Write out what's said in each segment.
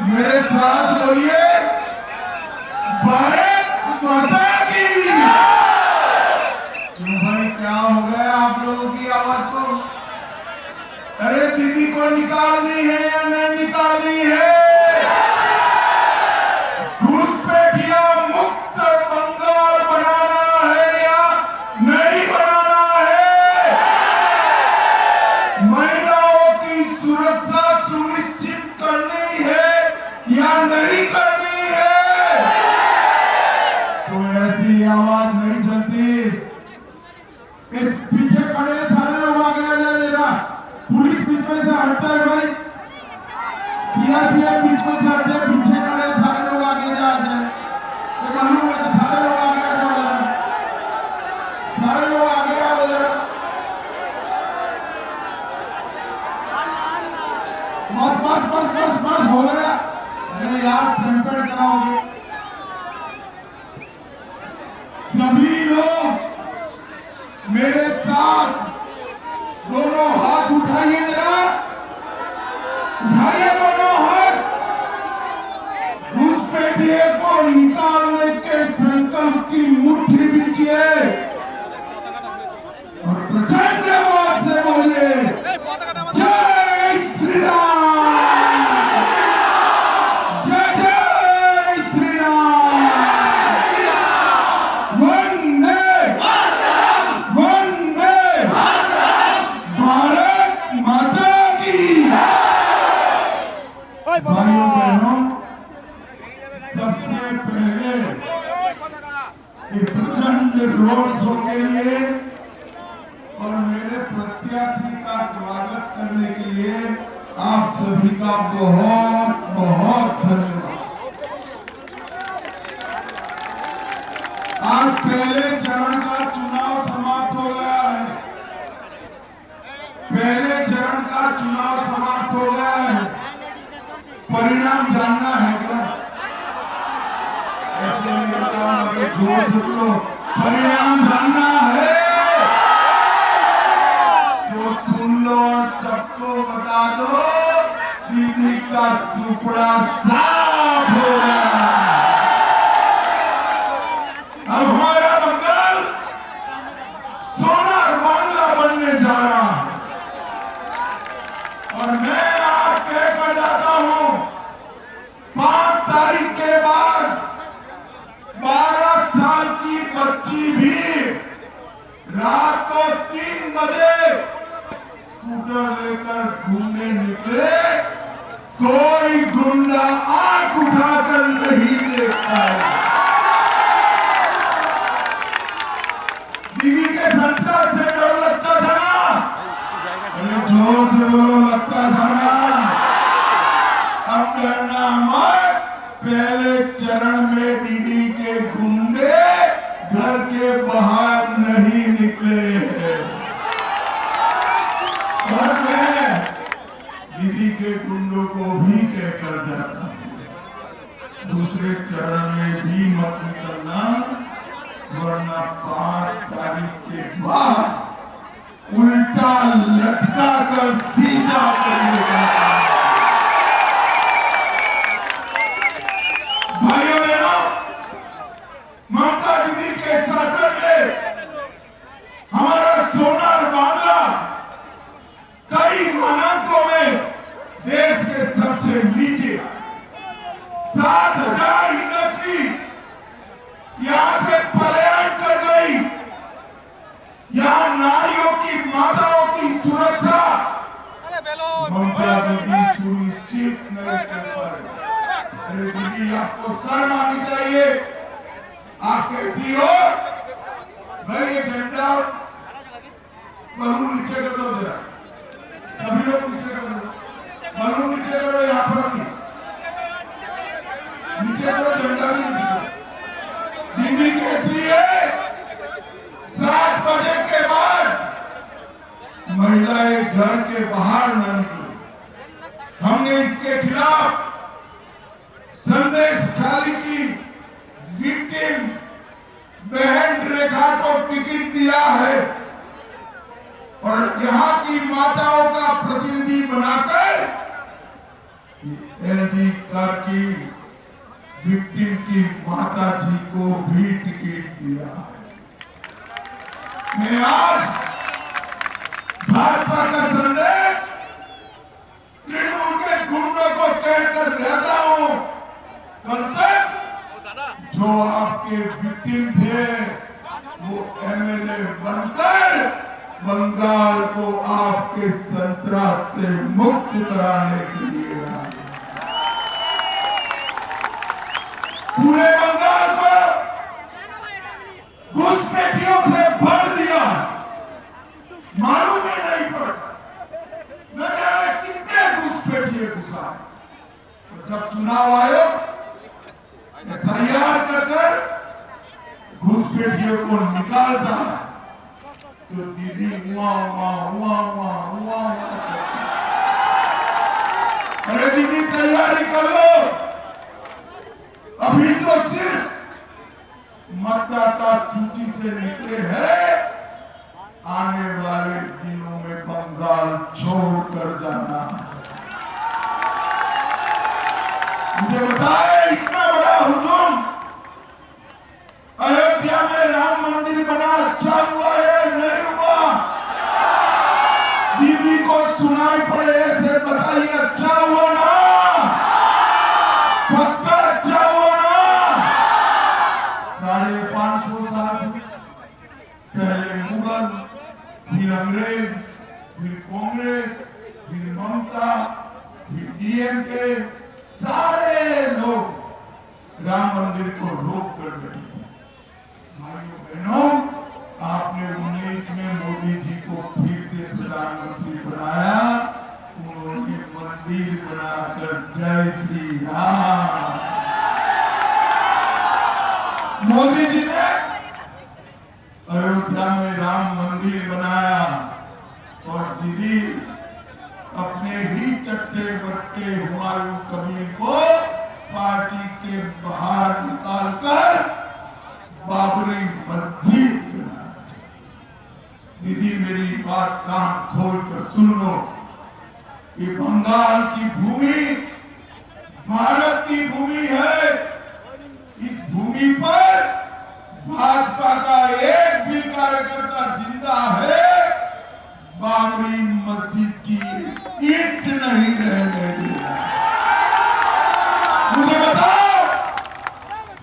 मेरे साथ बोलिए, भारत माता की। क्यों भाई, क्या हो गया आप लोगों की आवाज को? अरे दीदी को निकालनी है या नहीं निकालनी है? घुसपैठिया मुक्त बंगाल बनाना है या नहीं बनाना है? महिलाओं की सुरक्षा सुनिश्चित करनी है या नहीं करनी है? तो ऐसी आवाज नहीं चलती। इस पीछे खड़े सारे लोग आगे आ जाए जरा। पुलिस बीच में से हटता है भाई, सीआरपीएफ बीच में से हटते हैं। पीछे खड़े सारे लोग आगे जा जाए। ये मालूम है कि सारे लोग आगे आ जाओ जरा, सारे लोग आगे आ जरा। बस बस बस बस बस हो गया। अरे यार टेम्पर कराओगे। सभी लोग मेरे साथ दोनों हाथ उठाइए जरा, उठाइए दोनों हाथ। घुसपैठिए को निकालने के संकल्प की मुट्ठी बीचिए और प्रचंड आवाज से बोलिए, जय श्री राम, जय जय श्री राम, वंदे वंदे भारत माता की। भाइयों बहनों, सबसे पहले ये प्रचंड रोड शो के लिए और मेरे प्रत्याशी का स्वागत करने के लिए आप सभी का बहुत बहुत धन्यवाद। आज पहले चरण का चुनाव समाप्त हो गया है। पहले चरण का चुनाव समाप्त हो गया है। परिणाम जानना है क्या? ऐसे नहीं बताऊंगा कि झूठ झूठ लो। परिणाम जानना है तो सुन लो और सबको बता दो, दीदी का सुपड़ा साफ हो गया। अब हमारा बंगाल सोनार बांग्ला बनने जा रहा है। और मैं आज कहकर जाता हूं, 5 तारीख के बाद 12 साल की बच्ची भी रात को 3 बजे स्कूटर लेकर घूमने निकले, कोई गुंडा आंख उठाकर नहीं देख पाएगा। दीदी के संस्कार से डर लगता था ना? अरे जोर से बोलो, लगता था ना? अब डरना मत। पहले चरण में दीदी के गुंडे घर के बाहर नहीं निकले हैं। और मैं दीदी के गुंडों को भी कहकर जाता हूं, दूसरे चरण में भी मत निकलना, वरना 5 तारीख के बाद उल्टा लटका कर सीधा करने का। भाइयों बहनों, ममता दीदी के शासन में हमारा सोनार बांग्ला कई मानकों में देश के सबसे नीचे। 7,000 इंडस्ट्री यहां से पलायन कर गई। यहां नारियों की, माताओं की सुरक्षा ममता दीदी सुनिश्चित नहीं कर पाए। अरे दीदी, आपको शर्म आनी चाहिए। आप कहती हो भाई ये झंडा बलून नीचे कर दो जरा, सभी लोग नीचे कर दो, बलून नीचे करो, यहाँ पर भी नीचे करो, झंडा भी नीचे करो। दीदी कहती है 7 बजे के बाद महिलाएं घर के बाहर न निकले। हमने इसके खिलाफ संदेश खाली की विक्टिम बहन रेखा को टिकट दिया है और यहाँ की माताओं का प्रतिनिधि बनाकर एलजी कार्की विक्टिम की माता जी को भी टिकट दिया है। मैं आज भाजपा का संदेश तृणमूल के गुंडों को कहकर देता हूं, कल तक जो आपके विक्टिम थे वो एमएलए बनकर बंगाल को आपके संतरास से मुक्त कराने के लिए आए। पूरे बंगाल को घुसपैठियों से भर दिया, मालूम ही नहीं पड़ता न जाने कितने घुसपैठिए घुसा। जब चुनाव आयोग एसआईआर कर घुसपैठियों को निकालता है तो दीदी हुआ हुआ हुआ हुआ हुआ। अरे दीदी तैयारी कर लो, अभी तो सिर्फ मतदाता सूची से निकले हैं, आने वाले दिनों में बंगाल छोड़कर जाना है। मुझे बताए इतना बड़ा हुजूम अयोध्या में राम मंदिर बना, अच्छा हुआ है नहीं हुआ? दीदी को सुनाई पड़े ऐसे बताइए, अच्छा हुआ ना? पक्का अच्छा हुआ ना? 550 साल से पहले मुगल, फिर अंग्रेज, फिर कांग्रेस, फिर ममता, फिर डीएमके, सारे लोग राम मंदिर को रोक कर बैठे। भाइयों बहनों, आपने 19 में मोदी जी को फिर से प्रधानमंत्री बनाया, उन्होंने मंदिर बनाकर जय श्री राम। मोदी जी ने अयोध्या में राम मंदिर बनाया और दीदी अपने ही चट्टे बट्टे हुमायूं कबीर को पार्टी के बाहर निकालकर बाबरी मस्जिद बना। दीदी मेरी बात कान खोल कर सुन लो, ये बंगाल की भूमि भारत की भूमि है। इस भूमि पर भाजपा का एक भी कार्यकर्ता जिंदा है, बाबरी मस्जिद की ईंट नहीं रहने देगा। मुझे बताओ,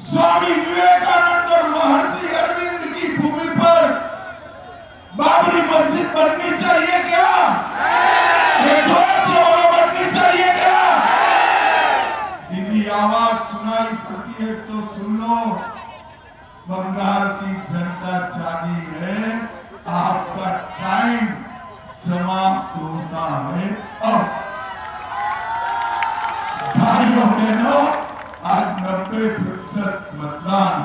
स्वामी विवेकानंद और महर्षि अरविंद की भूमि पर बाबरी मस्जिद बननी चाहिए क्या? बननी चाहिए क्या? दीदी आवाज सुनाई पड़ती है तो सुन लो, बंगाल की जनता जागी है, आपका टाइम समाप्त होता है। अब भाइयों बहनों, आज 90% मतदान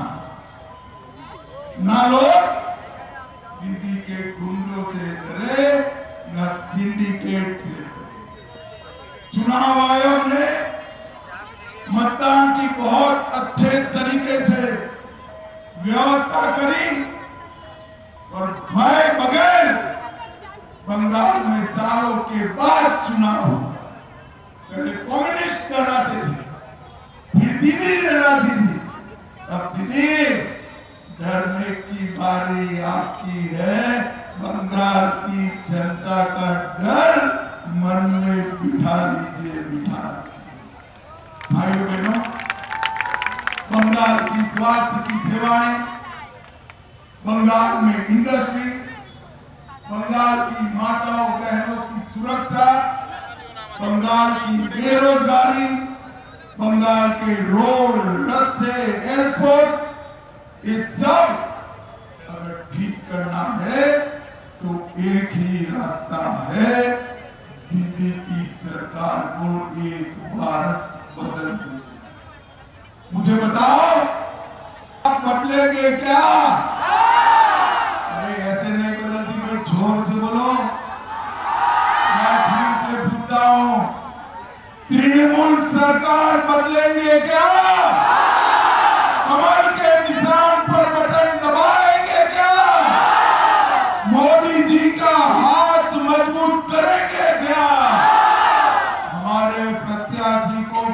ना लोग दीदी के गुंडों से डरे, न सिंडिकेट से डरे। चुनाव आयोग ने मतदान की बहुत अच्छे तरीके से व्यवस्था करी और भय बगैर बंगाल में सालों के बाद चुनाव हुआ। पहले कम्युनिस्ट डराते थे, फिर दीदी डराती थी, अब दीदी डरने की बारी आपकी है। बंगाल की जनता का डर मन में बिठा लीजिए, बिठा लीजिए। भाइयों बहनों, बंगाल की स्वास्थ्य की सेवाएं, बंगाल में इंडस्ट्री, बंगाल की माताओं बहनों की सुरक्षा, बंगाल की बेरोजगारी, बंगाल के रोड, रास्ते, एयरपोर्ट, ये सब अगर ठीक करना है तो एक ही रास्ता है, दीदी की सरकार को एक बार बदल दीजिए। मुझे बताओ, आप बदलेंगे क्या? अरे ऐसे नहीं बदलती, मैं जोर से बोलो। मैं फिर से पूछता हूं, तृणमूल सरकार बदलेंगे क्या? कमल के निशान पर बटन दबाएंगे क्या? मोदी जी का हाथ मजबूत करेंगे क्या? हमारे प्रत्याशी को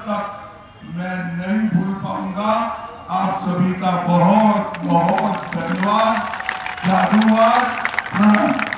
तक मैं नहीं भूल पाऊंगा। आप सभी का बहुत बहुत धन्यवाद, साधुवाद, प्रणाम।